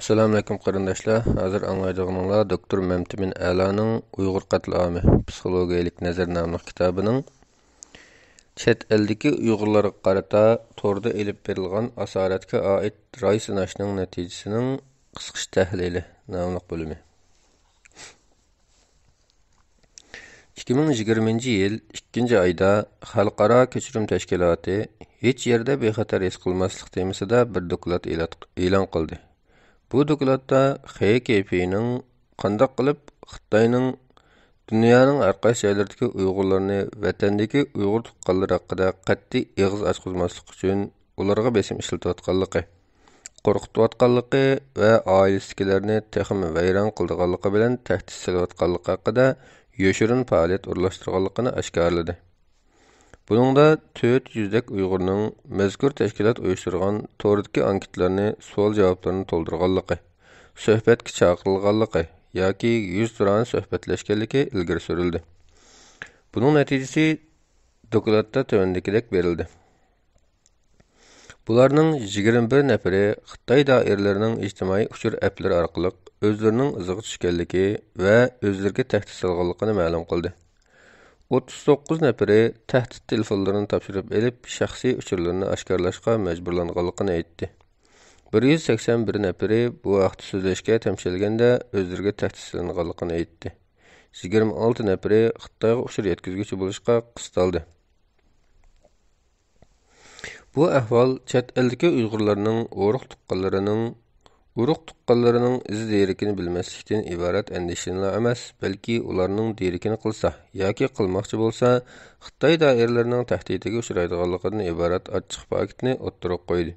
Assalamu alaikum qarindoshlar. Hozir anglaydiganlar Doktor Mamtimin A'laning Uyg'ur qatliami psixologiyalik nazar nomli kitobining chet eldagi Uyg'urlarga qarata to'rda elib berilgan asoratga oid ro'y sinashning natijasining qisqacha tahlili nomli bo'limi. 2020-yil 2-oyda Xalqaro kechirim tashkiloti hech yerda bexatar his qilmaslik temasida bir doklad e'lon qildi. Bu dokladda XKP'ning qandaq qilib Xitoyning dunyoning har qaysi joylaridagi Uyg'urlarni vatandagi Uyg'ur tuqqanlari haqida qat'iy og'iz ochqizmaslik uchun ularga besim ishlatayotganligi, qo'rqitayotganligi va oilasidagilarni texmi vayron qildiganligi bilan tahdid solayotganligi haqida yoshirin faoliyat o'rlashtirganligini oshkorladi. Buningda 400dak Uyg'urning mazkur tashkilot uyushtirgan to'rdagi anketlarni savol-javoblarni to'ldirganligi, suhbatga chaqirilganligi yoki yuz turan suhbatlashganligi ilgari surildi. Buning natijasi dokladda tövandagidek berildi. Bularning 21 nafari Xitoy doiralarining ijtimoiy uchur applari orqali o'zlarining iziga tushganligi va o'zlariga tahdid solganligini ma'lum qildi. 39 nafari tahdid telefonlarini topshirib elib, shaxsiy uchurlarini oshkorlashga majburlanganligini aytdi. 181 nafari bu vaqt so'zlashga tamshilganda o'zlariga tahdid solinganligini aytdi. 26 nafari Xitoyga uchur yetkazuvchi bo'lishga qistaldi. Bu ahvol chet eldagi Uyg'urlarning urug' tuqqanlarining iz derikini bilmaslikdan iborat andishinglar emas, balki ularning derikini qilsa yoki qilmoqchi bo'lsa, Xitoy doiralarining tahdidiga uchraydiganligidan iborat ochiq paketni o'ttirib qo'ydi.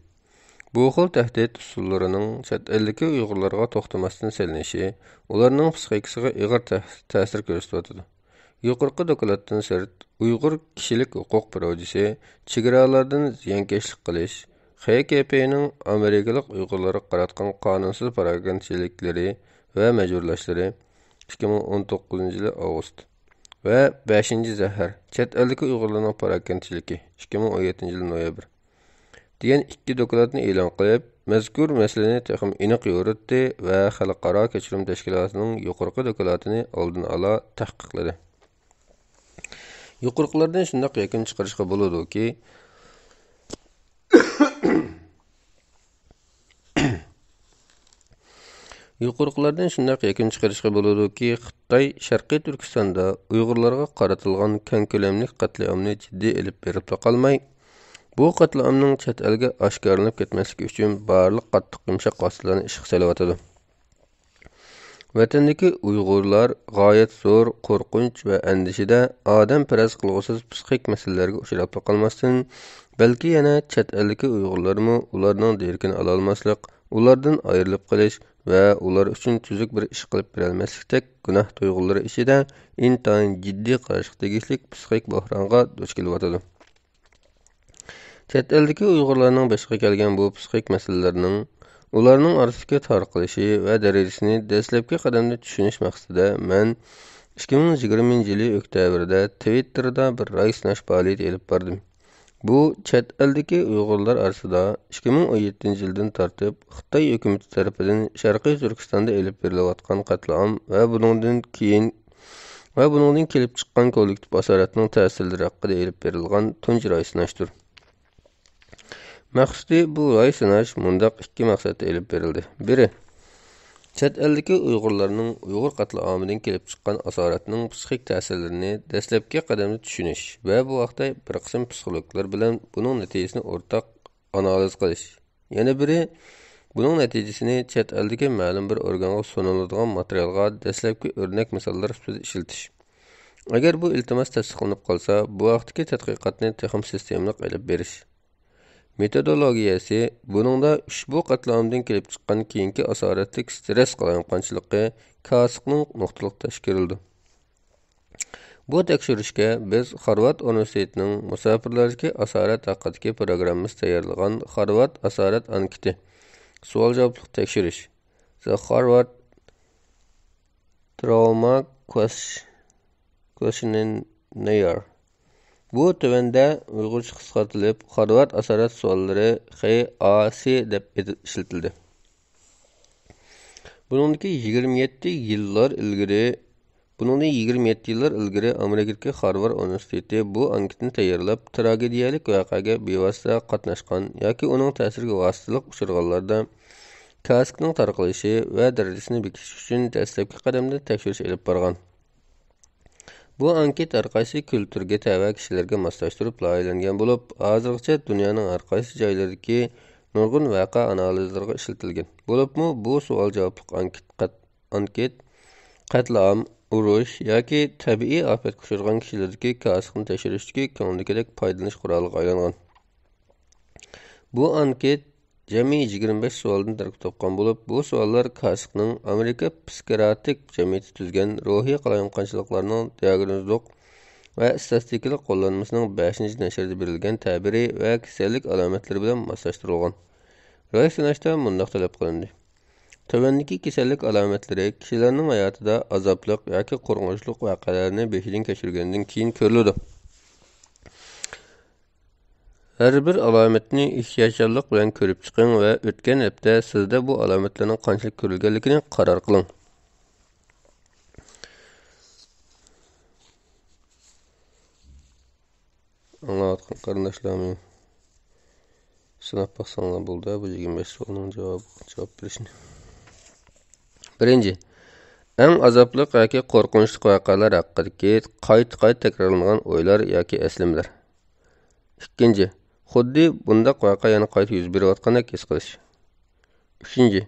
Bu xil tahdid usullarining chet eldagi Uyg'urlarga to'xtamasdan selinishi, ularning psixikasiga og'ir ta'sir ko'rsatyapti. Yuqorqi dokladdan sirt Uyg'ur kishilik huquq projesi chegaralardan ziyonkashlik qilish, XKP'ning Amerikalik Uyg'urlarga qaratgan qonunsiz parogandachilikleri va majburlashlari 2019-yil avgust va 5-zahar chet eldagi Uyg'urlarning parokandachiligi 2017-yil noyabr degan ikki dokladni e'lon qilib, mazkur masalani texim aniq yo'ritdi va Xalqaro kechirim tashkilotining yuqorqi dokladini oldin ola tahqiqladi. Yuqorqilardan shunday yakun chiqarishga bo'ladiki, Xitoy Sharqiy Turkistonda Uyg'urlarga qaratilgan keng ko'lamli qatliamni jiddiy elib berib qolmay, bu qatliamning chet elga oshkorlanib ketmasligi uchun barliq qattiq yumshoq vositalarni ishga solyapti. Vatandagi Uyg'urlar g'oyat zo'r qo'rqinch va andishida odam paraz qilg'usiz psixik masalalarga uchrab qolmasdan, balki yana chet eldagi Uyg'urlarmi ularning derkini ola olmaslik, ulardan ayrilib qolish va ular uchun tuzuk bir ish qilib berolmaslikdek gunoh tuyg'ulari ichida intayin jiddiy qarashga tegishlik psixik bo'hronga duch kelyapti. Chet eldagi Uyg'urlarning boshiga kelgan bu psixik masalalarning ularning orasidagi tarqalishi va darajasini dastlabki qadamda tushunish maqsadida men 2020-yil oktyabrda Twitterda bir ro'y sinash faoliyati olib bordim. Bu chet eldagi Uyg'urlar orasida 2017-yildan tortib Xitoy hukumati tomonidan Sharqiy Turkistonda olib berilayotgan qatliam va buningdan kelib chiqqan kollektiv asoratning ta'sirlari haqida olib berilgan tunji ro'y sinashdir. Maqsadi bu ro'y sinash mundaq ikki maqsadda olib berildi. Biri, chet eldagi Uyg'urlarning Uyg'ur qatliamidan kelib chiqqan asoratning psixik ta'sirlarini dastlabki qadamda tushunish va bu vaqtda bir qism psixologlar bilan buning natijasini o'rtaq analiz qilish. Yana biri, buning natijasini chet eldagi ma'lum bir organga suniladigan materialga dastlabki o'rnak misollar sifatida ishiltish. Agar bu iltimos tasdiqlanib qolsa, bu vaqtdagi tadqiqotni texnik sistemli qilib berish. Metodologiyasi buningda ushbu qatlamdan kelib chiqqan keyingi asoratlik stress qalanqanchiligi kasiqning nuqtaliq tashkildi. Bu tekshirishga biz Harvard Universitetining musofirlardagi asorat haqidagi programmasi tayyorlagan Harvard asorat anketi savol-javoblik tekshirish The Harvard Trauma Questionnaire bu tövəndə Uyğurca qısqartılıb Harvard asorat sualları HAC deb işletildi. Buningdagi 27 yillar ilgari Amerikadagi Harvard universiteti bu anketni tayyorlab, tragediyalik voqeaga bevosita qatnashgan yoki uning ta'siriga vositalik uchraganlarda kaskning tarqalishi va darajasini bekitish uchun dastlabki qadamda tekshirish olib borgan. Bu anket har qaysi kulturga tava kishilarga moslashtirib loyihalangan bo'lib, hozirgacha dunyoning har qaysi joylaridagi nurg'un voqea analizlariga ishlatilgan. Bo'libmi, bu savol javoblik anket qatlam, urush yoki tabiiy ofatga uchragan kishilardagi kasbni tekshirishdagi ko'ngildagidek foydalanish quroliga aylangan. Bu anket jami 25 savoldan tarkib topgan bo'lib, bu savollar kasbning Amerika psixotik jamiyati tuzgan ruhiy qalayonqonchiliklarning diagnostik va statistikalik qo'llanmasining 5-nashrida berilgan ta'biri va kasallik alomatlari bilan moslashtirilgan. Rivojlanishda mundaq talab qilindi. Tövəndəki kasallik alomatlari kishilarning hayotida azobliq yoki qo'rqinchli voqealarni beshidan kechirgandan keyin ko'riladi. Har bir alomatni ehtiyotkorlik bilan ko'rib chiqing va o'tgan hafta sizda bu alomatlarning qanchalik ko'rilganligini qaror qiling. Anlayotgan qarindoshlarim, sinab baxsanglar bo'ldi bu 25 savolning javob berishni. Birinci, eng azobli yoki qo'rqinchli voqealar haqidagi qayta takrorlangan o'ylar yoki eslimalar. Ikkinchi, xuddi bundaq voqea yana qayta yuz berayotgandek his qilish. Uchinchi,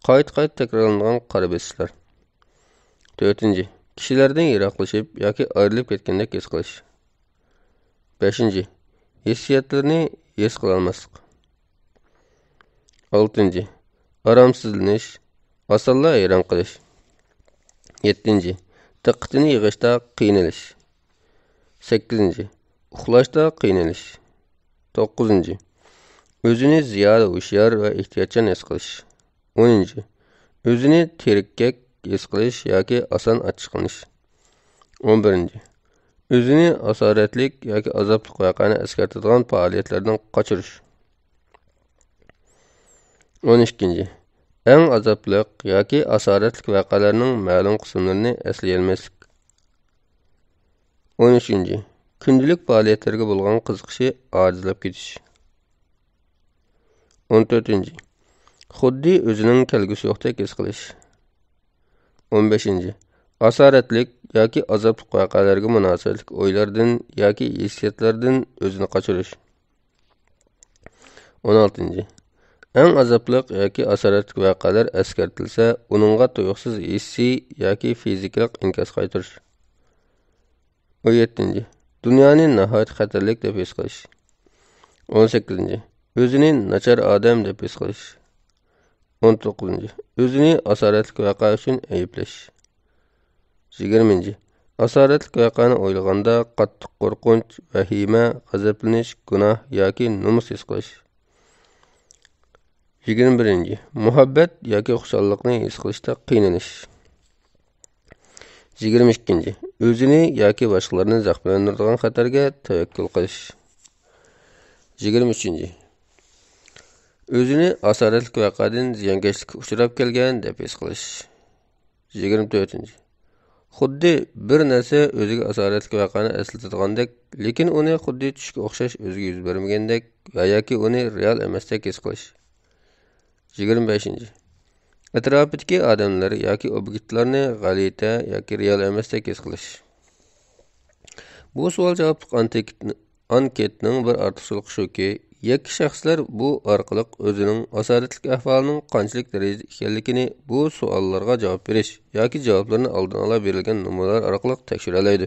qayta takrorlangan qara besishlar. To'rtinchi, kishilardan yiroqlashib yoki ayrilib ketgandek his qilish. Beshinchi, hissiyotlarni his qila olmaslik. Oltinchi, aromsizlanish, osonla hayron qilish. Yettinchi, diqqatini yig'ishda qiynalish. Sakkizinchi, uxlashda qiynalish. To'qqizinchi, o'zini ziyoda hushyor va ehtiyotchan his qilish. 10. O'zini terikkak his qilish yoki oson achchiqlanish. 11. O'zini asoratlik yoki azobli voqeani eskartadigan faoliyatlardan qochirish. 12. Eng azobli yoki asoratli voqealarning ma'lum qismlarini eslay olmaslik. 13. Kundalik faoliyatlarga bo'lgan qiziqishi ojizlab ketish. 14. Xuddi o'zining kelgusi yo'qdek his qilish. 15. Asoratlik yoki azobli voqealarga munosabatli o'ylardan yoki hissiyotlardan o'zini qochirish. 16. Eng azobli yoki asoratli voqealar eskartilsa, uningga tuyuqsiz hissiy yoki fizikalik inkas qaytarish. 17. Dunyoni nihoyat xatarlik deb his qilish. 18. O'zini nachar odam deb his qilish. 19. O'zini asoratli voqea uchun ayblash. 20. Asoratli voqeani o'ylaganda qattiq qo'rqinch, vahima, g'azablanish, gunoh yoki nomus his qilish. 21. Muhabbat yoki xushonlikni his qilishda qiynalish. 22. O'zini yoki boshqalarni zaxmlantiradigan xatarga tavakkul qilish. 23. O'zini asoratli voqeadan ziyonkashlikka uchrab kelgan deb his qilish. 24. Xuddi bir narsa o'ziga asoratli voqeani eslatigandek, lekin uni xuddi tushga o'xshash o'ziga yuz bermagandek va yoki uni real emasdek his qilish. 25. Atrofidagi odamlar yoki obyektlarni g'alati yoki real emasdek his qilish. Bu savol javoblik anketning bir ortiqchiligi shuki, yakka shaxslar bu orqali o'zining asoratli ahvolining qanchalik darajada ekanligini bu savollarga javob berish yoki javoblarni oldin ola berilgan numaralar orqali tekshira oladi.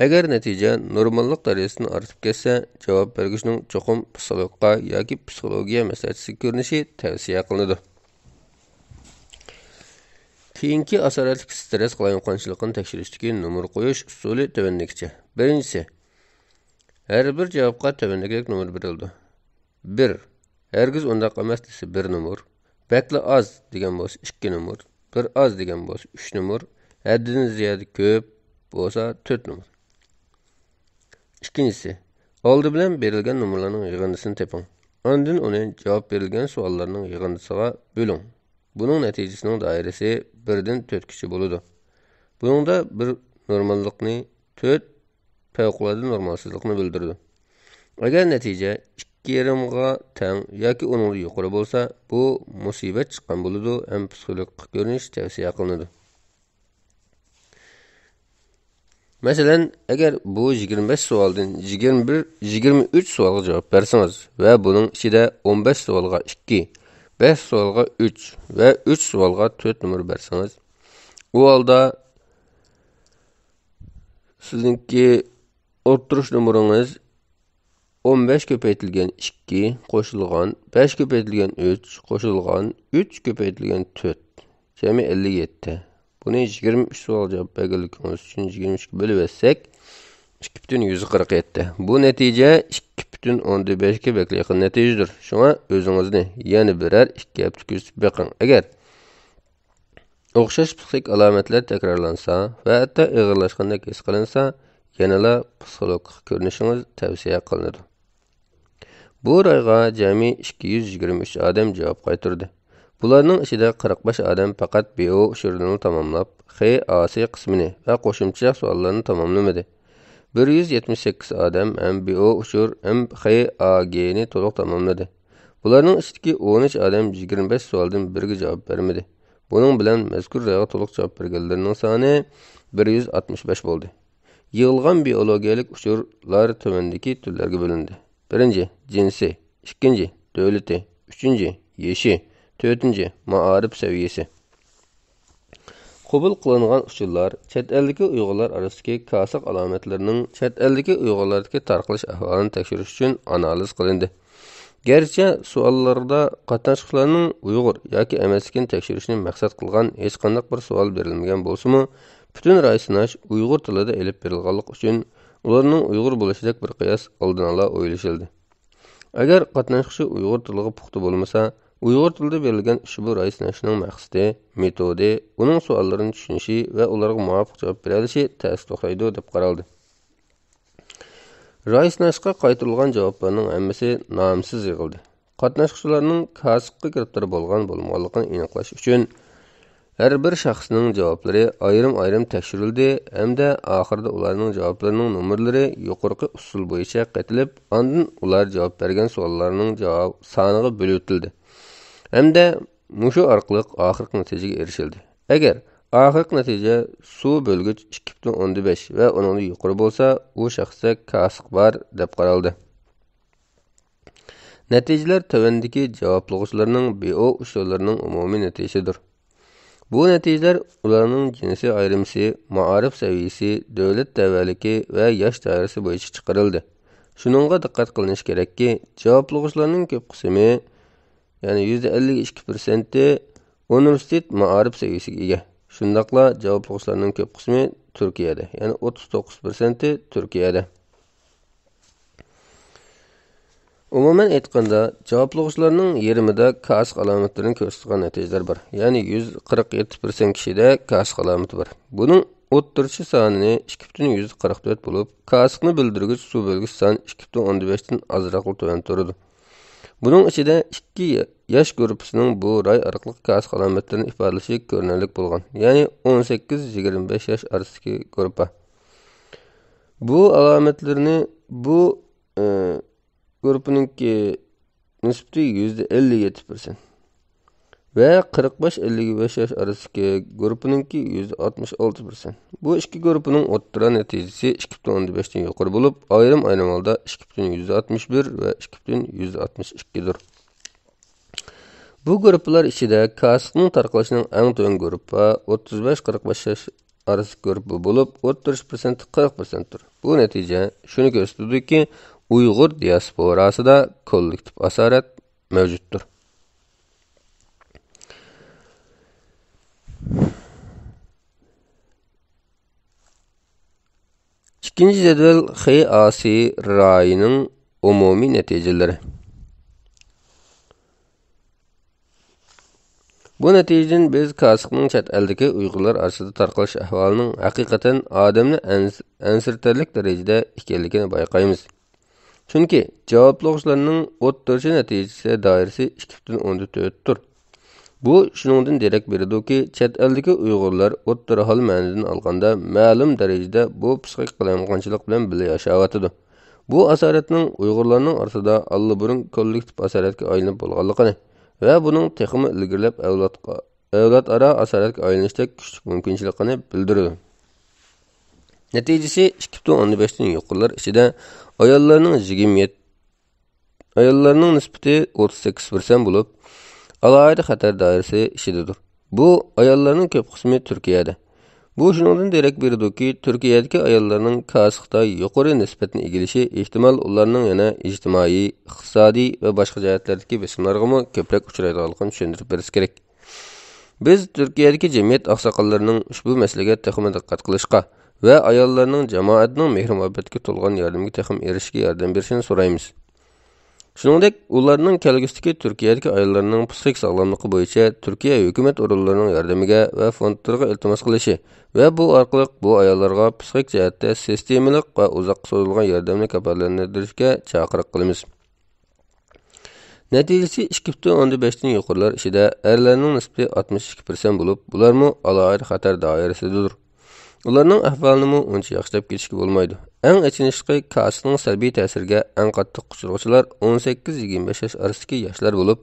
Agar natija normallik darajasini ortib ketsa, javob berishning cho'qim psixologiya maslahatchisi ko'rinishi tavsiya qilinadi. Keyingi asoratli stress qalayonqonchilikni tekshirishdagi numar qo'yish usuli tovandagicha. Birinchisi, har bir javobga tavandagidek numar berildi. 1. Hergiz undaq emas desa 1 numar. Bakla az degan bo'lsa 2 numar. Bir az degan bo'lsa 3 numar. Haddidan ziyoda ko'p bo'lsa 4 numar. İkincisi, oldi bilan berilgan numaralarning yig'indisini toping. Ondan uni javob berilgan savollarning yig'indisiga bo'ling. Bunun neticesinin dairesi 1'den 4 boludu. Buningda bir normallikni 4 favqulodda normalsizlikni bildirdi. Agar natija 2,5ga teng yoki uningdan yuqori bo'lsa, bu musibat chiqqan bo'ladi, ham psixologik ko'rinish tavsiya qilinadi. Masalan, agar bu 25 savoldan 23 savolga javob bersangiz va buning ichida 15 savolga 2, 5 savolga 3 va 3 savolga 4 numar bersangiz, u holda sizningki o'ttirish numaringiz 15 ko'paytirilgan 2 qo'shilgan 5 ko'paytirilgan 3 qo'shilgan 3 ko'paytirilgan 4 jami 57. Buni 23 savol javob berganligingiz uchun 23 ga bo'lib etsak 2,147. Bu natija 2,5 ga bekli yaqin natijadir. Shunga o'zingizni yana birer 2 hafta kuzatib beqing. Agar o'xshash psixik alomatlar takrorlansa va hatto og'irlashgandek his qilinsa, yanala psixologik ko'rinishingiz tavsiya qilinadi. Bu rayga jami 223 odam javob qaytardi. Bularning ichida 45 odam faqat BO ushurini tamomlab, XAC qismini va qo'shimcha savollarni tamomlamadi. 178 odam ham BO ushur ham XAG ni to'liq tamomladi. Bularning ichidagi 13 odam 25 savoldan biriga javob bermadi. Bunun bilan mazkur rayga to'liq javob berganlarning soni 165 bo'ldi. Yig'ilgan biologiyalik ushurlar tövendeki türlerge bölündü. 1. Cinsi, 2. Devleti, 3. Yeşi, 4. Maarif seviyesi. Qabul qilingan usullar chet eldagi Uyg'urlar orasidagi kasık alomatlarining chet eldagi Uyg'urlardagi tarqalish ahvolini tekshirish uchun analiz qilindi. Gerçi savollarda qatnashchilarning Uyg'ur yoki emasligini tekshirishni maqsad qilgan hech qanday bir savol berilmagan bo'lsa-mu, bütün raysinash Uyg'ur tilida elib berilganlik uchun ularning Uyg'ur bo'lishidek bir qiyos oldin ola o'ylashildi. Agar qatnashchi Uyg'ur tiliga puxta bo'lmasa, Uyg'ur tilida berilgan ushbu raysinashning maqsadi, metodi, uning savollarini tushunishi va ularga muvofiq javob bera olishi ta'sir to'xtaydi deb qaraldi. Raysinashga qaytarilgan javoblarning hammasi nomsiz yig'ildi. Qatnashchilarning kasbga kiribtar bo'lganligini aniqlash uchun her bir shaxsning javoblari ayrim-ayrim tekshirildi hamda oxirida ularning javoblarining nomerlari yuqorqi usul bo'yicha qaytilib, ondan ular javob bergan savollarning javob soniga bo'litildi. Hamda mushu orqali oxirgi natijaga erishildi. Agar oxirgi natija suv bo'lgich 2,15 va undan yuqori bo'lsa, u shaxsga kasb bor deb qaraldi. Natijalar tövendeki javoblovchilarning BO usullarining umumiy natijasidir. Bu natijalar ularning jinsi ayrimsi, maarif seviyesi, davlat tavalliki va yosh doirasi bo'yicha chiqarildi. Shuningga diqqat qilinish kerakki, javoblovchilarning ko'p qismi, ya'ni %52% universitet maarif seviyesiga ega. Shundaqla javoblovchilarning ko'p qismi Turkiyada, ya'ni 39% Turkiyada. Umuman aytganda, javoblovchilarning yarmida kasb alomatlarini ko'rsatgan natijalar bor. Ya'ni 147% kishida kasb alomati bor. Buning o'ttirchi sonini 2,144 bo'lib, kasbni bildirgich suv bo'lgich son 2,15 dan ozroq tuvan turadi. Buning ichida 2 yosh guruhining bu ray orqali kasb alomatlarini ifodalashi ko'rinarli bo'lgan. Ya'ni 18-25 yosh orasidagi guruh. Bu alomatlarni grupininki nisbati %57% ve 45-55 yaş arasındaki grupininki %66%. Bu iki grupinin o'rta natijasi 2,15 dan yuqori bo'lib, ayrim holda 2,161 ve 2,162'dir. Bu gruplar ichida kasbning tarqalishining eng to'ng guruhi 35-45 yaş arasındaki grupi bo'lib, 30%-40%dir. Bu natija shuni ko'rsatadiki, Uyg'ur diasporasida kollektiv asorat mavjuddir. İkinci jadval XAC rayining umumiy natijalari. Bu natijadan biz kasbning chet eldagi Uyg'urlar orasida tarqalish ahvolining haqiqatan odamni ansirtarlik darajada ekanligini bayqaymiz. Chunki javoblovchilarning o'ttirchi natijasi doirasi 2,14 tur. Bu shuningdan derak beradiki, chet eldagi Uyg'urlar o'rta hol ma'nidan olganda ma'lum darajada bu psixik qilinganchilik bilan birga yashayotidi. Bu asoratning Uyg'urlarning orasida allburun kollektiv asoratga aylanib bo'lganligini va buning texmi ilgirlab avlod aro asoratga aylanishda kuchli mumkinchiligini bildiradi. Natijasi 2.15 dan yuqorilar ichida ayollarning nisbati 38% bo'lib, alohida xatar doirasi ishidadir. Bu ayollarning ko'p qismi Turkiyada. Bu shuningdan derak beradiki, Turkiyadagi ayollarning kasıqda yuqori nisbatni egillashi ehtimol ularning yana ijtimoiy, iqtisodiy va boshqa jihatlardagi besimlarga ko'proq uchraydiganligini tushuntirib berish kerak. Biz Turkiyadagi jamiyat oqsoqollarining ushbu masalaga texmi diqqat qilishga va ayollarning jamoatning mehr-muhabbatga to'lgan yordamiga texmi erishishga yordam berishini so'raymiz. Shuningdek, ularning kelgusidagi Turkiyadagi ayollarning psixik sog'lomligi bo'yicha Turkiya hukumat organlarining yordamiga va fondlariga iltimos qilishi va bu orqali bu ayollarga psixik jihatda sistemalik va uzoq so'zilgan yordamni kafolatlantirishga chaqiriq qilamiz. Natijasi 2.15 dan yuqorilar ichida erlarning nisbati 62% bo'lib, bularmi alohida xatar doirasidadir. Ularning ahvolini uncha yaxshilab ketishga bo'lmaydi. Eng achinishli kasning salbiy ta'siriga eng qattiq uchrag'uvchilar 18-25 yosh orasidagi yoshlar bo'lib,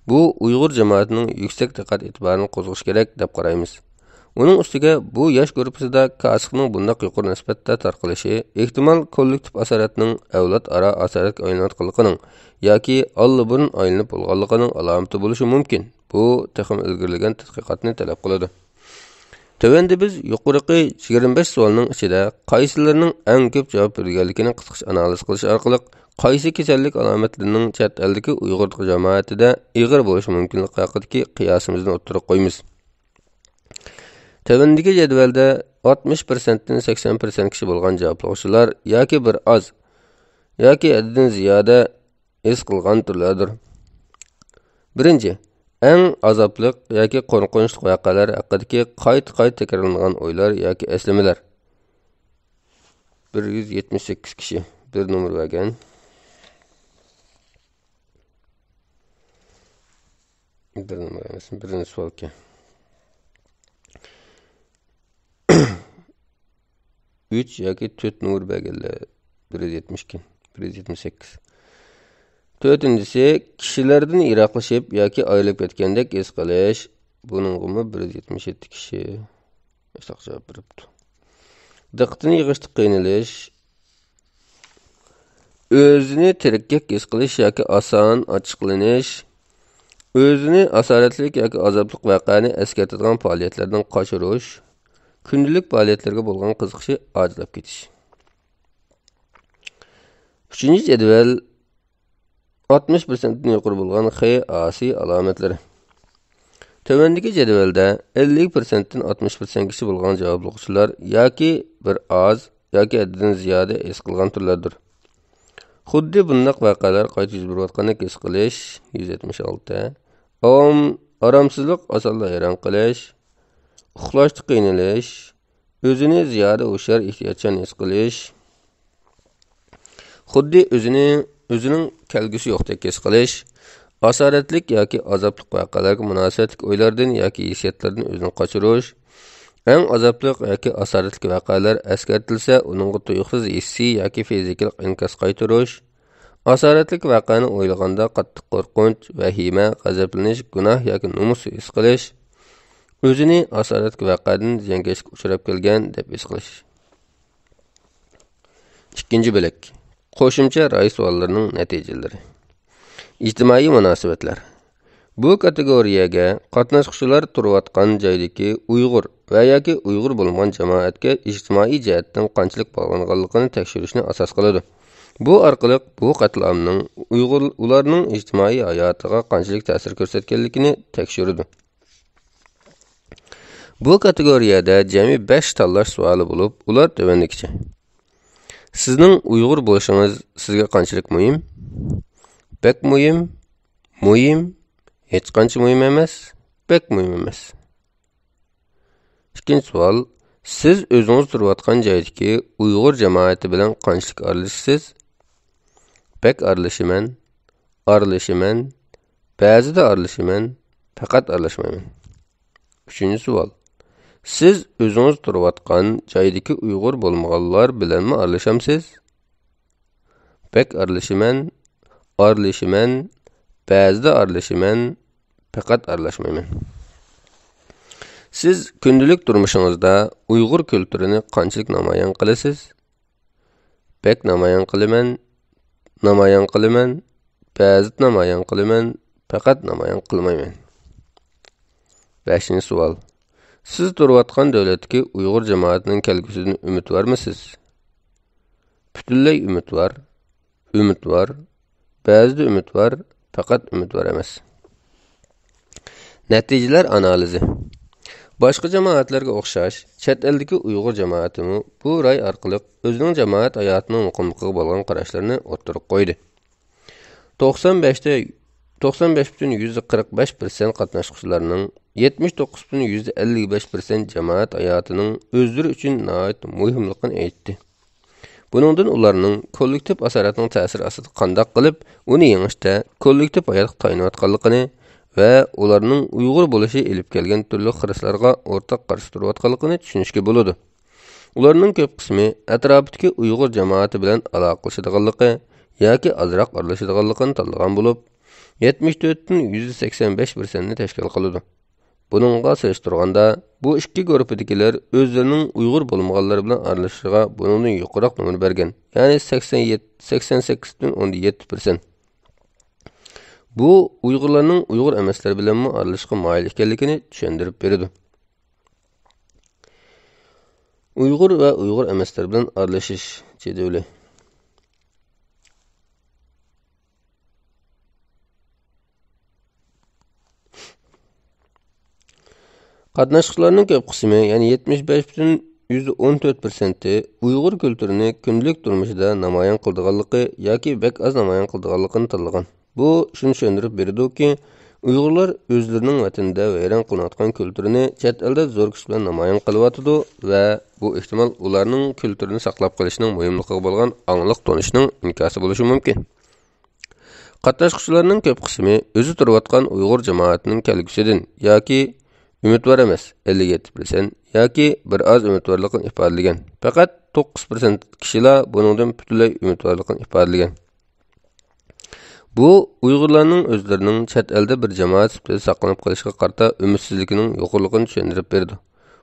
bu Uyg'ur jamoatining yuksak diqqat e'tiborini qo'zg'ish kerak deb qaraymiz. Uning ustiga bu yosh guruhida kasning bunday yuqori nisbatda tarqalishi ehtimol kollektiv asoratning avlod aro asoratga aylanayotganligining yoki allburun aylanib bo'lganligining alomati bo'lishi mumkin. Bu texim ilgirlagan tadqiqotni talab qiladi. Tövəndə biz yuqorqi 25 savolning ichida qaysilarining eng ko'p javob berganligini qisqacha analiz qilish orqali qaysi kasallik alomatlarining chet eldagi Uyg'ur jamoatida ig'ir bo'lishi mumkinligi haqidagi qiyosimizni o'ttirib qo'yamiz. Tövəndagi jadvalda 60% dan 80% kishi bo'lgan javoblovchilar yoki bir oz yoki haddan ziyoda his qilgan turlardir. Birinchi, eng azobliq yoki qo'rqinchli voqealar haqidagi qayta takrorlangan o'ylar yoki eslamalar. 178 kishi bir nomer bergan. Bir nomer emas, birinchi savolga. 3 yoki 4 nomer berganlar 172, 178. To'rtinchisi, kishilardan yiroqlashib yoki ayrilib ketgandek his qilish. Buning umi 177 kishi yoshliq javob beribdi. Diqqatini yig'ishda qiynalish, o'zini tirikkak his qilish yoki oson ochiqlanish, o'zini asoratlik yoki azobli voqeani eskartadigan faoliyatlardan qochirish, kundalik faoliyatlarga bo'lgan qiziqishi ojizlab ketish. 3-chi jadval 60% dan yuqori bo'lgan xi alomatlari. Tövəndəki jadvalda 50% dan 60% kishi bo'lgan javoblovchilar yoki bir oz yoki haddan ziyoda his qilgan turlardir. Xuddi bunday voqealar qayta yuz berayotgandek his qilish 176, oromsizlik, osonla hayron qilish, uxlashda qiynalish, o'zini ziyoda hushyor ehtiyotchan his qilish, xuddi o'zining kelgusi yo'qdek his qilish, asoratlik yoki azobli voqealarga munosabatli o'ylardan yoki hissiyotlardan o'zini qochirish, eng azobli yoki asoratli voqealar eskartilsa, uningga tuyuqsiz hissiy yoki fizikal inkas qaytarish, asoratli voqeani o'ylaganda qattiq qo'rqinch, vahima, g'azablanish, gunoh yoki nomus his qilish, o'zini asoratli voqeadan ziyonkashlikka uchrab kelgan deb his qilish. Ikkinchi bo'lak. Qo'shimcha ra'y savollarining natijalari. İctimai munosabatlar. Bu kategoriyaga qatnashuvchilar turayotgan joydagi Uyg'ur va yoki Uyg'ur bo'lmagan jamoatga ijtimoiy jihatdan qanchalik bog'langanligini tekshirishni asos qiladi. Bu orqali bu qatlamning ularning ijtimoiy hayotiga qanchalik ta'sir ko'rsatganligini tekshiradi. Bu kategoriyada jami 5 tanlash savoli bo'lib, ular tovandikicha. Sizning Uyg'ur bo'lishingiz sizga qanchalik muhim? Bek muhim, hech qancha muhim emas, bek muhim emas. Ikkinchi savol, siz o'zingiz turayotgan joydagi Uyg'ur jamoati bilan qanchalik aralashasiz? Bek aralashaman, ba'zida aralashaman, faqat aralashmayman. 3-savol. Siz o'zingiz turayotgan joydagi Uyg'ur bo'lmaganlar bilanmi aralashamsiz? Bek aralashiman, ba'zida aralashiman, faqat aralashmayman. Siz kundalik turmushingizda Uyg'ur kulturini qanchalik namoyon qilasiz? Bek namoyon qilaman, ba'zida namoyon qilaman, faqat namoyon qilmayman. 5-savol. Siz turayotgan davlatdagi Uyg'ur jamoatining kelgusidan umidvormisiz? Butunlay umidvor, ba'zida umidvor, faqat umidvor emas. Natijalar analizi. Boshqa jamoatlarga o'xshash, chet eldagi Uyg'ur jamoatimi bu ray orqali o'zining jamoat hayotining muqimligiga bo'lgan qarashlarini o'ttirib qo'ydi. 95,45% qatnashchilarning 79,55% jamoat hayotining o'zlari uchun nihoyat muhimligini aytdi. Buningdan ularning kollektiv asoratning ta'siri ostida qanday qilib uni yengishda kollektiv hayotga tayinayotganligini va ularning Uyg'ur bo'lishi elib kelgan turli xiraslarga o'rtaq qarshi turayotganligini tushunishga bo'ladi. Ularning ko'p qismi atrofidagi Uyg'ur jamoati bilan aloqalashadiganligi yoki ozroq aralashadiganligini tanlagan bo'lib, 74,85% ni tashkil qiladi. Buningga solishtirganda, bu ikki guruhdagilar o'zlarining Uyg'ur bo'lmaganlar bilan aralashishiga buningdan yuqoriroq nomer bergan, ya'ni 88,7%. Bu Uyg'urlarning Uyg'ur emaslar bilan aralashishga moyil ekanligini tushuntirib beradi. Uyg'ur va Uyg'ur emaslar bilan aralashish jadvali. Qatnashchilarning ko'p qismi, ya'ni 75,14% Uyg'ur kulturini kundalik turmushida namoyon qildiganligi yoki bek az namoyon qildiganligini tanlagan. Bu shuni tushuntirib beradiki, Uyg'urlar o'zlarining vatanida vayron qilinayotgan kulturini chet elda zo'r kuch bilan namoyon qilyotidi va bu ehtimol ularning kulturini saqlab qolishining muhimligiga bo'lgan onglik tonishining inkosi bo'lishi mumkin. Qatnashchilarning ko'p qismi o'zi turayotgan Uyg'ur jamoatining kelgusidan yoki umidvor emas 57% yoki bir oz umidvorlikni ifodalagan. Faqat 9% kishilar buningdan butunlay umidvorlikni ifodalagan. Bu Uyg'urlarning o'zlarining chet elda bir jamoat sifatida saqlanib qolishiga qarata umidsizligining yo'qligini tushuntirib berdi.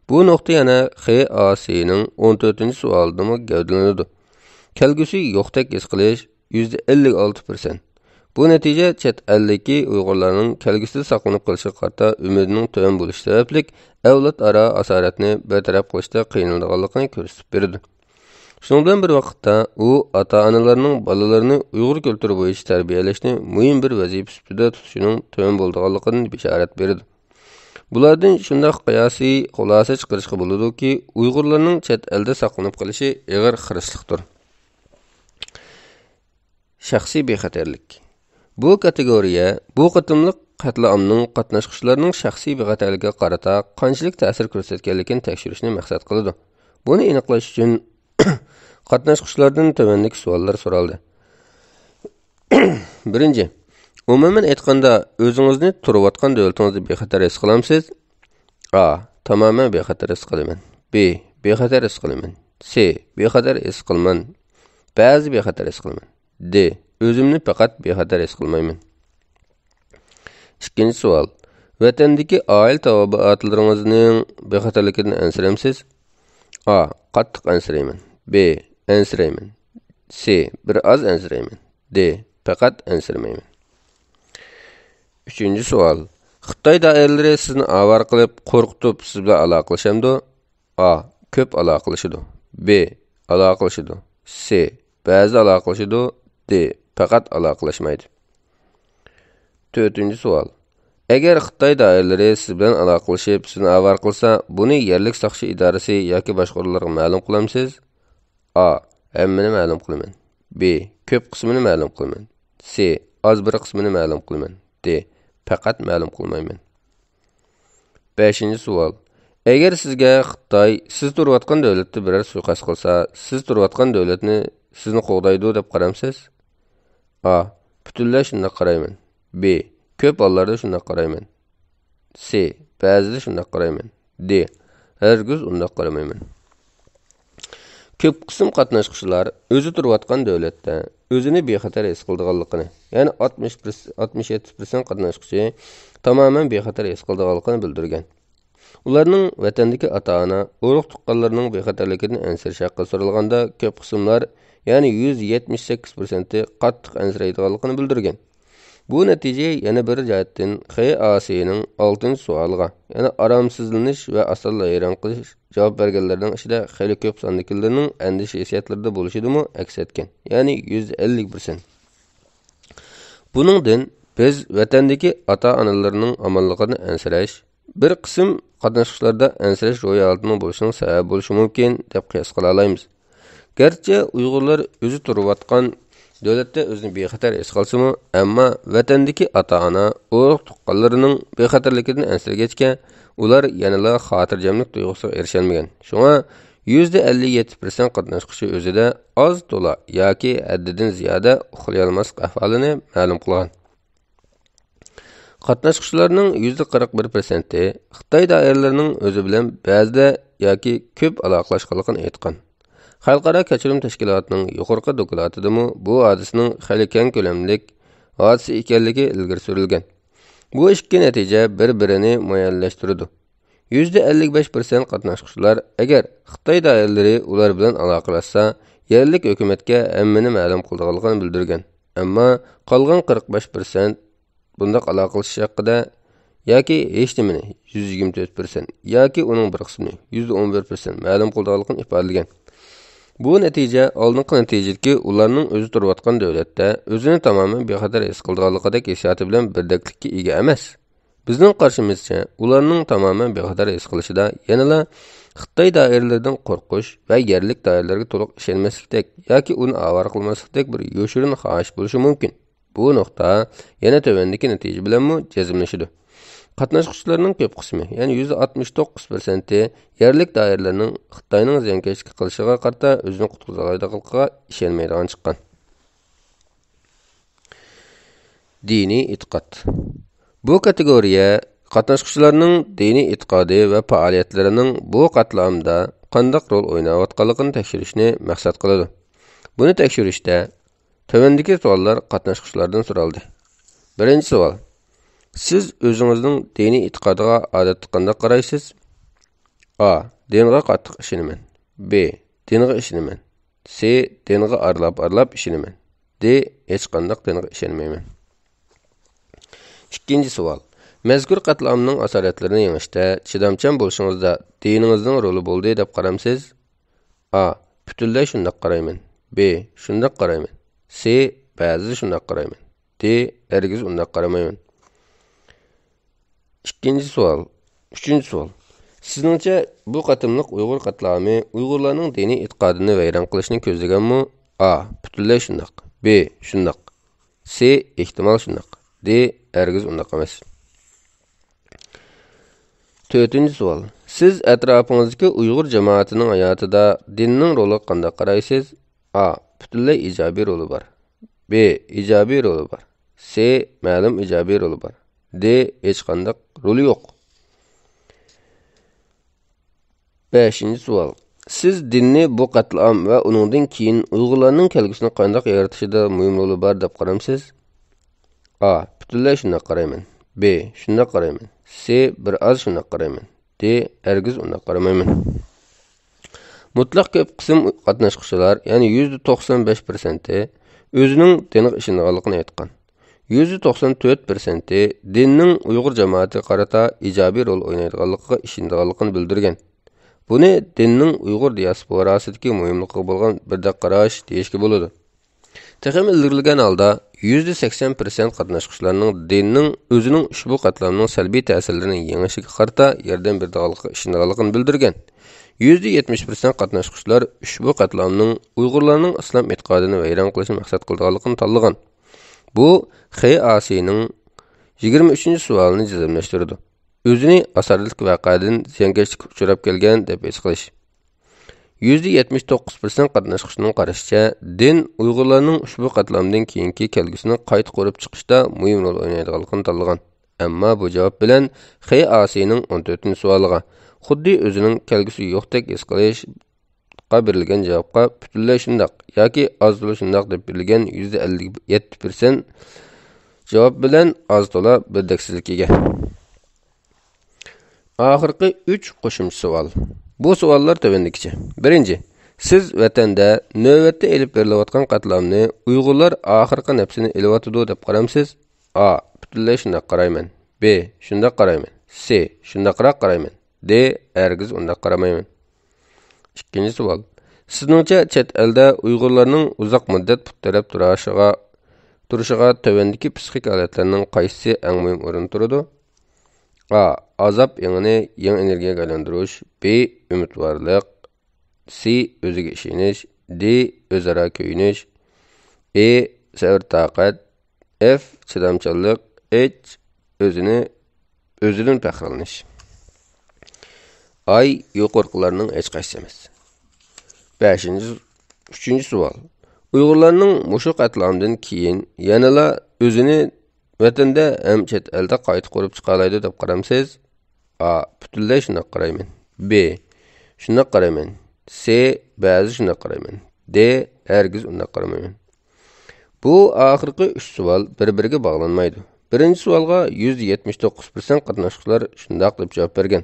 Bu nuqta yana XAC'ning 14-savolida gavdalanadi. Kelgusi yo'qdek his qilish %56%. Bu natija chet eldagi Uyg'urlarning kelgusida saqlanib qolishiga qarata umidining to'g'ri bo'lishi sababli avlod aro asoratni bartaraf qilishda qiynalganligini ko'rsatib berdi. Shundan bilan bir vaqtda u ota-onalarning bolalarini Uyg'ur kulturi bo'yicha tarbiyalashni muhim bir vazifa sifatida tutishining to'g'ri bo'lganligini bishorat berdi. Bulardan shunday qiyosiy xulosa chiqarishga bo'ladiki, Uyg'urlarning chet elda saqlanib qolishi og'ir xiraslikdir. Shaxsiy bexatarlik. Bu kategoriya bu qatimliq qatlamning qatnashchilarining shaxsiy bexatarligiga qarata qanchalik ta'sir ko'rsatganligini tekshirishni maqsad qiladi. Buni aniqlash uchun qatnashchilardan tavandagi savollar so'raldi. 1. Umuman aytganda, o'zingizni turayotgan davlatingizda bexatar his qilamsiz? A. Tamoman bexatar his qilaman. B. Bexatar his qilaman. C. Bexatar his qilman. Ba'zi bexatar his qilaman. D. O'zimni faqat bexatar his qilmayman. 2. savol. Vatandagi oila tabiatlaringizning bexatarligidan ansiramsiz? A. Qattiq ansirayman. B. Ansirayman. C. Bir oz ansirayman. D. Faqat ansiramayman. 3. savol. Xitoy doiralari sizni avar qilib, qo'rqitib siz bilan aloqalashamdi? A. Ko'p aloqalashadi. B. Aloqalashadi. C. Ba'zi aloqalashadi. D. Faqat aloqalashmaydi. 4. savol. Agar Xitoy doiralari siz bilan aloqalashib, sizni avar qilsa, buni yerlik soqchi idorasi yoki boshqalarga ma'lum qilamsiz? A. Hammani ma'lum qilaman. B. Ko'p qismini ma'lum qilaman. C. Az bir qismini ma'lum qilaman. D. Faqat ma'lum qilmayman. 5. savol. Agar sizga Xitoy siz turayotgan davlatda biror suiqasd qilsa, siz turayotgan davlatni sizni qo'g'daydi deb qaramsiz? A. Butunlay shunday qarayman. B. Ko'p hollarda shunday qarayman. C. Ba'zida shunday qarayman. D. Hergiz undaq qaramayman. Köp qism qatnaşqıçılar özü turayotgan davlatda özünü bexatar his qildiganligini, ya'ni 67% qatnaşqıçı tamamen bexatar his qildiganligini bildirgan. Ularning vatandagi ata-ana, urug' tuqqanlarning bexatarligidan ansirash haqqi so'ralganda köp qismlar, ya'ni 178% qattiq ansiraydiganligini bildirgan. Bu natija yana bir jihatdan XAS'ning 6-savoliga, ya'ni aramsizlanish va asalla hayron qilish javob berganlarning ichida xeyli ko'p sondagilarning andish hissiyatlarida bo'lishidimi aks etgan, ya'ni 150%. Buningdan biz vatandagi ata-onalarning omonligini ansirash, bir qism qatnashchilarda ansirash ro'yxatining bo'lishining sababi bo'lishi mumkin deb qiyos qila olamiz. Garchi Uyg'urlar o'zi turayotgan davlatda o'zini bexatar his qilsa-mu, ammo vatandagi ata-ona, urug' tuqqanlarining bexatarligidan ansiragachga ular yanada xotirjamlik tuyg'usiga erisholmagan. Shunga 57% qatnashqchi o'zida oz to'la yoki haddidan ziyoda uxlay olmaslik ahvolini ma'lum qilgan. Qatnashqchilarning 41% Xitoy doiralarining o'zi bilan ba'zida yoki ko'p aloqalashganligini aytgan. Xalqaro kechirim tashkilotining yuqorqi dokladidami bu hodisaning xeyli keng ko'lamlik hodisa ekanligi ilgari surilgan. Bu ikki natija bir-birini muayyanlashtirdi. 55% qatnashchilar agar Xitoy doiralari ular bilan aloqalashsa, yerlik hukumatga hammani ma'lum qilganligini bildirgan. Ammo qolgan 45% bundaq aloqalashish haqida yoki hech nimani 124% yoki uning bir qismini 111% ma'lum qilganligini ifodalagan. Bu natija oldingi natijadagi ularning o'zi turayotgan davlatda o'zini tamoman bexatar his qilganligidek hissiyoti bilan birdaklikka ega emas. Bizning qarshimizcha ularning tamoman bexatar his qilishida yanada Xitoy doiralaridan qo'rqish va yerlik doiralarga to'liq ishonmaslikdek yoki uni avor qilmaslikdek bir yoshirin xohish bo'lishi mumkin. Bu nuqta yana tövendeki natija bilan jazmlashadi. Qatnashchilarning ko'p qismi, ya'ni 69% yerlik doiralarning Xitoyning ziyonkashlik qilishiga qarata o'zini qutqizadiganligiga ishonmaydigan chiqqan. Diniy e'tiqod. Bu kategoriya qatnashchilarning diniy e'tiqodi va faoliyatlarining bu qatlamda qanday rol o'ynayotganligini tekshirishni maqsad qiladi. Buni tekshirishda tövendeki savollar qatnashchilardan so'raldi. Birinchi savol: siz o'zingizning diniy e'tiqodiga odatda qanday qaraysiz? A. Dinga qattiq ishonaman. B. Dinga ishonaman. C. Dinga arlab ishonaman. D. Hech qanday dinga ishonmayman. Ikkinchi savol: mazkur qatlamning asoratlarini yengishda chidamchan bo'lishingizda diningizning roli bo'ldi deb qaramsiz? A. Butunlay shunday qarayman. B. Shunday qarayman. C. Ba'zida shunday qarayman. D. Hergiz unday qaramayman. Üçüncü savol. Sizningcha bu qatimliq Uyg'ur qatlami Uyg'urlarning diniy e'tiqodini vayron qilishni ko'zlaganmi? A. Butunlay shunday. B. Shunday. C. Ehtimol shunday. D. Hergiz unday emas. To'rtinchi savol. Siz atrofingizdagi Uyg'ur jamoatining hayotida dinning roli qanday qaraysiz? A. Butunlay ijobiy roli bor. B. Ijobiy roli bor. C. Ma'lum ijobiy roli bor. D. Hech qanday roli yo'q. 5-savol. Siz dinni bu qatlam va uningdan keyin Uyg'urlarning kelgusini qanday yaratishida muhim roli bor deb qaramsiz? A. Butunlay shunday qarayman. B. Shunday qarayman. C. Bir oz shunday qarayman. D. Hergiz unday qaramayman. Mutlaq ko'p qism qatnashchilar, ya'ni 95% o'zining diniga ishonganligini aytgan. 94% dinning Uyg'ur jamoatiga qarata ijobiy rol o'ynaydiganligiga ishonganligini bildirgan. Buni dinning Uyg'ur diasporasidagi muhimligiga bo'lgan birdaq qarash deyishga bo'ladi. Texim ildirilgan holda 80% qatnashchilarning dinning o'zining ushbu qatlamning salbiy ta'sirlarini yengishiga qarata yordam beradiganligiga ishonganligini bildirgan. 70% qatnashchilar ushbu qatlamning Uyg'urlarning islom e'tiqodini vayron qilishni maqsad qilganligini tanlagan. Bu XAS'ning 23-savolini jazmlashtirdi. O'zini asarlik voqeadan ziyonkashlikka uchrab kelgan deb his qilish. 79% qatnashchining qarashicha, din Uyg'urlarning ushbu qatlamdan keyingi kelgusini qayta qurib chiqishda muhim rol o'ynaydiganligini tanlagan. Ammo bu javob bilan Xey Asining 14-savoliga, xuddi o'zining kelgusi yo'qdek his qilishga berilgan javobga butunlay shundoq yoki oz to'la shundoq deb berilgan %57% javob bilan oz to'la birdaksizlikka. Oxirgi 3 qo'shimcha savol. Bu savollar tovandikicha. Birinchi, siz vatanda navbatda elib berilayotgan qatlamni Uyg'urlar oxirgi nafsini elayotidi deb qaramsiz? A. Butunlay shundoq qarayman. B. Shundoq qarayman. C. Shundoqroq qarayman. D. Hargiz undaq qaramayman. Ikkinchi savol. Sizningcha chet elda Uyg'urlarning uzoq muddat puttarab turishiga tövəndiki psixik holatlarning qaysisi eng muhim o'rin turadi? A. Azab yangi energiyaga aylantirish. B. Umidvorlik. C. O'ziga ishonish. D. O'zaro kuyinish. E. Sabr taqat. F. Chidamchanlik. H. O'zidan faxrlanish. Ay yuqorqilarning hech qaysi emas. 3-chi savol. Uyg'urlarning mushu qatlamdan keyin yanala o'zini vatanda ham chet elda qayta qurib chiqalaydi deb qaramsiz? A. Butunlay shundoq qarayman. B. Shundoq qarayman. C. Ba'zi shundoq qarayman. D. Hargiz undaq qaramayman. Bu oxirgi 3 savol bir-biriga bog'lanmaydi. Birinchi savolga 179% qatnashchilar shundoq deb javob bergan.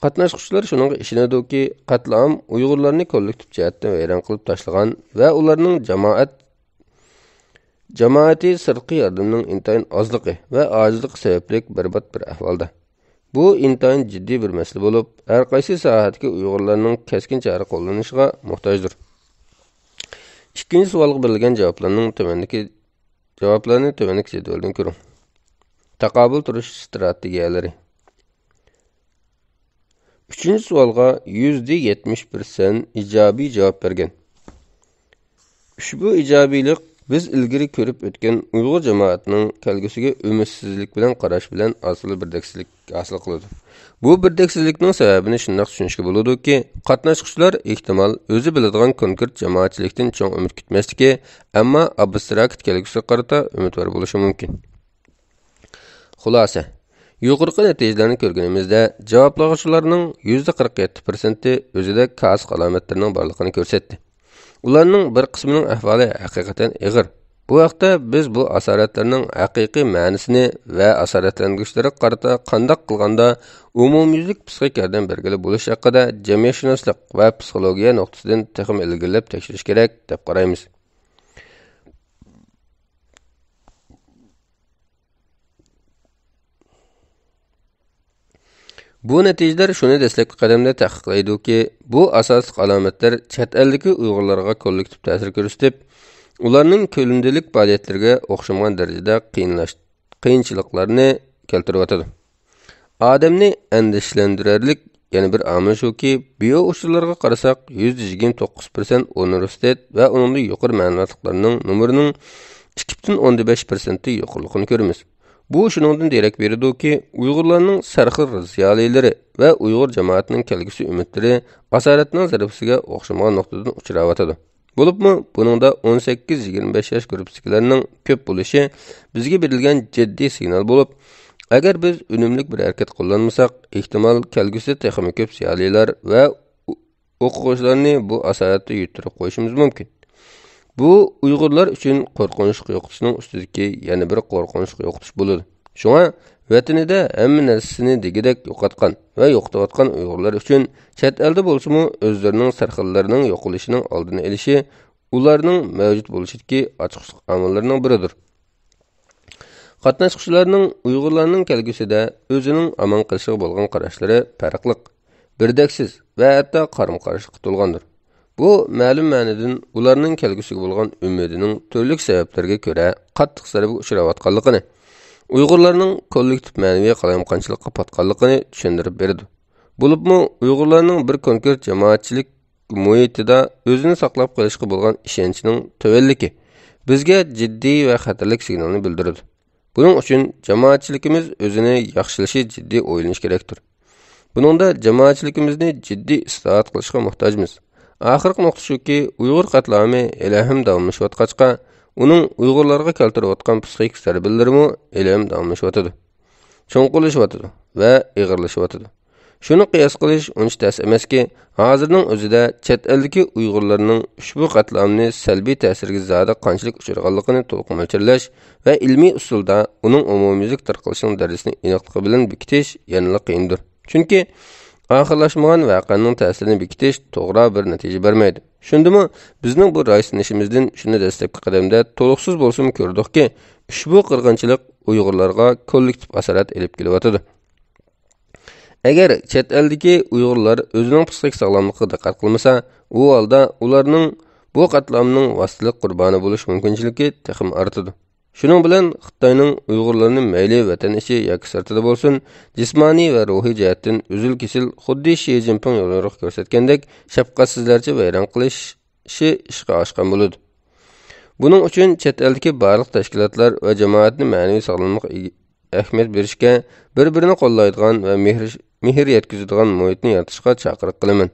Qatnashchilar shuningga ishonadiki, qatlam Uyg'urlarni kollektiv jihatdan vayron qilib tashlagan va ularning jamoati sirtqi yordamning intayin ozligi va ojizligi sababli barbod bir ahvolda. Bu intayin jiddiy bir masala bo'lib, har qaysi sohatga Uyg'urlarning keskin chora qo'llanishiga muhtojdir. Ikkinchi savolga berilgan javoblarni tövəndiki jadvaldan ko'ring. Taqobil turish strategiyalari. 3-chi savolga %70% ijobiy javob bergan. Ushbu ijobiylik biz ilgari ko'rib o'tgan Uyg'ur jamoatining kelgusiga umidsizlik bilan qarash bilan asli birdaksizlik hosil qiladi. Bu birdaksizlikning sababini shunday tushunishga bo'ladiki, qatnashchilar ehtimol o'zi biladigan konkret jamoatchilikdan cho'ng umid kutmasligi, ammo abstrakt kelgusiga qarata umidvor bo'lishi mumkin. Xulosa. Yuqorqi natijalarni ko'rganimizda javoblaguchilarning %47% o'zida kasq alomatlarining borligini ko'rsatdi. Ularning bir qismining ahvoli haqiqatan og'ir. Bu vaqtda biz bu asoratlarning haqiqiy ma'nosini va asoratlangichlariga qarata qanday qilganda umumyuzlik psixik yordam bergili bo'lish haqida jamiyatshunoslik va psixologiya nuqtasidan texim ilgirlab tekshirish kerak deb qaraymiz. Bu natijalar shuni dastlabki qadamda tahqiqlaydiki, bu asosiy alomatlar chet eldagi Uyg'urlarga kollektiv ta'sir ko'rsatib, ularning ko'limdalik faoliyatlariga o'xshamagan darajada qiyinchiliklarni keltiryotadi. Odamni andishlantirarlik yana bir omil shuki, bio usullarga qarasak, %29% universitet va uningda yuqori ma'lumotlarning numerining 2.5% yuqorligini ko'ramiz. Bu shuningdan derak beradiki, Uyg'urlarning sarxil ziyolilari va Uyg'ur jamoatining kelgusi umidlari asoratning zarbasiga o'xshamagan nuqtadan uchrayotadi. Bo'libmi, buningda 18-25 yosh guruhidagilarining ko'p bo'lishi bizga berilgan jiddiy signal bo'lib, agar biz unumli bir harakat qo'llanmasak, ehtimol kelgusi texnik ko'p ziyolilar va o'quvchilarni bu asoratda yutirib qo'yishimiz mumkin. Bu Uyg'urlar uchun qo'rqinch yo'qotishning ustidagi yana bir qo'rqinch yo'qotish bo'ladi. Shunga vatanida hamma narsasini degidek yo'qotgan va yo'qotayotgan Uyg'urlar uchun chet elda bo'lsa-mu o'zlarining sarxillarining yo'qilishining oldini olishi ularning mavjud bo'lishidagi ochiqlik omillarining biridir. Qatnashchilarning Uyg'urlarning kelgusida o'zining aman qilishiga bo'lgan qarashlari farqli, birdaksiz va hatto qarim-qarshilikka to'lgandir. Bu ma'lum ma'nodan ularning kelgusiga bo'lgan umidining turli sabablarga ko'ra qattiq zarbaga uchrayotganligini, Uyg'urlarning kollektiv ma'naviy qalamqonchilikqa patqanligini tushuntirib berdi. Bo'libmi, Uyg'urlarning bir konkret jamoatchilik muhitida o'zini saqlab qolishga bo'lgan ishonchining tövəlligi bizga jiddiy va xatarlik signalini bildiradi. Buning uchun jamoatchiligimiz o'zini yaxshilashi jiddiy o'ylanish kerakdir. Buningda jamoatchiligimizni jiddiy islohot qilishga muhtojmiz. Oxirgi nuqta shuki, Uyg'ur qatlami ilahim davomlashayotgachqa, uning Uyg'urlarga keltirayotgan psixik zarbalarimi ilahim davomlashyotadi. cho'nqilishyotidi va ig'irlashyotidi. Shuni qiyos qilish uncha tas emaski, hozirning o'zida chet eldagi Uyg'urlarning ushbu qatlamni salbiy ta'sirga zada qanchalik uchraganligini to'liq mo'ljallash va ilmiy usulda uning umumyuzlik tarqalishining darajasini aniqlik bilan bekitish yanada qiyindir. Chunki oxirlashmagan voqeaning ta'sirini bekitish to'g'ri bir natija bermaydi. Shundimi bizning bu raysinishimizdan shuni dastlabki qadamda to'liqsiz bo'lsa ham ko'rdikki, ushbu qirg'inchilik Uyg'urlarga kollektiv asorat elib kelyotidi. Agar chet eldagi Uyg'urlar o'zining psixik sog'lomligiga diqqat qilmasa, u holda ularning bu qatlamning vositalik qurboni bo'lish mumkinchiligi texim ortadi. Shuning bilan Xitoyning Uyg'urlarni mayli vatan ichi yoki sirtida bo'lsin, jismoniy va ruhiy jihatdan uzil-kesil xuddi Shi Jinping yo'lini ko'rsatgandek shafqatsizlarcha vayron qilishi ishga oshgan bo'ladi. Buning uchun chet eldagi barliq tashkilotlar va jamoatning ma'naviy sog'lomligiga ahamiyat berishga, bir-birini qo'llaydigan va mehr yetkazadigan muhitni yaratishga chaqiriq qilaman.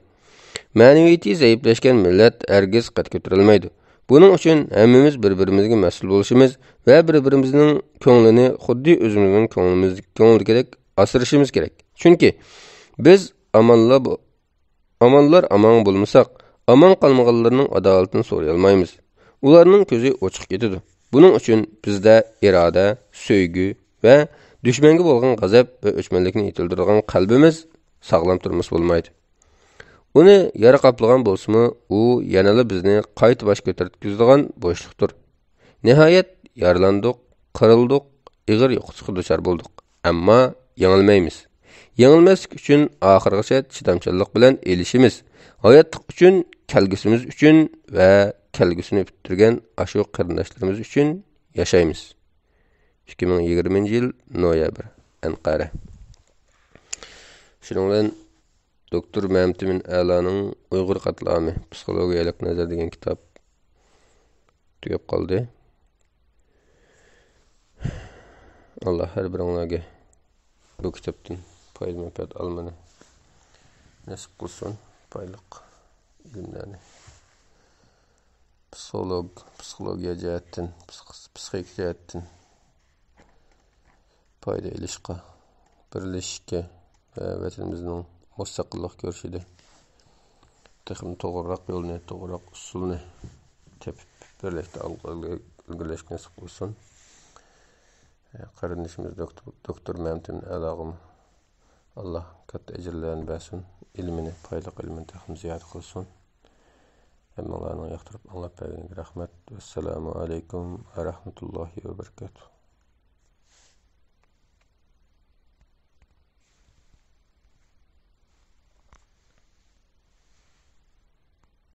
Ma'naviyati zaiflashgan millat hargiz qad ko'tarilmaydi. Buning uchun hammamiz bir-birimizga mas'ul bo'lishimiz va bir-birimizning ko'nglini xuddi o'zimizning ko'ngildagidek asrashimiz kerak. Chunki biz amonlar amon bo'lmasak, amon qolmaganlarning adolatini so'ray olmaymiz. Ularning ko'zi ochiq ketadi. Buning uchun bizda iroda, sevgi va dushmanga bo'lgan g'azab va o'chmanlikni yetildirgan qalbimiz sog'lom turmush bo'lmaydi. Uni yara qaplagan bo'lsa-mu, u yanada bizni qayta bosh ko'taradigan bo'shliqdir. Nihoyat yaralandik, qirildik, ig'ir yo'qotishga duchor bo'ldik. Ammo yengilmaymiz. Yengilmaslik uchun oxirgacha chidamchanlik bilan elishimiz, hayotlik uchun, kelgusimiz uchun va kelgusini bitirgan ashu qarindoshlarimiz uchun yashaymiz. 2020 yil noyabr, Anqara. Shuning bilan Doktor Mamtimin A'laning Uyg'ur qatlami psixologiyalik nazar degan kitob tugab qoldi. Alloh har biringlarga bu kitobdan foyda-manfaat olmani nasib qilsin. Foydaliq ilmlarni psixologiya jihatdan, psixik jihatdan foyda ilishqa, birlashishga va vatanimizning mustaqillik ko'rishida texnik to'g'riroq yo'lni, to'g'riroq usulni tepib birlikda ilgirlashga nasib qilsin. Qarindishimiz doktor Mamtimin A'lag'im Alloh katta ajrlarni bersin, ilmini, foydali ilmini texnik ziyoda qilsin. Hammalarning yoqtirib anglab berganiga rahmat. Assalomu alaykum va rahmatullohi va barakatuh.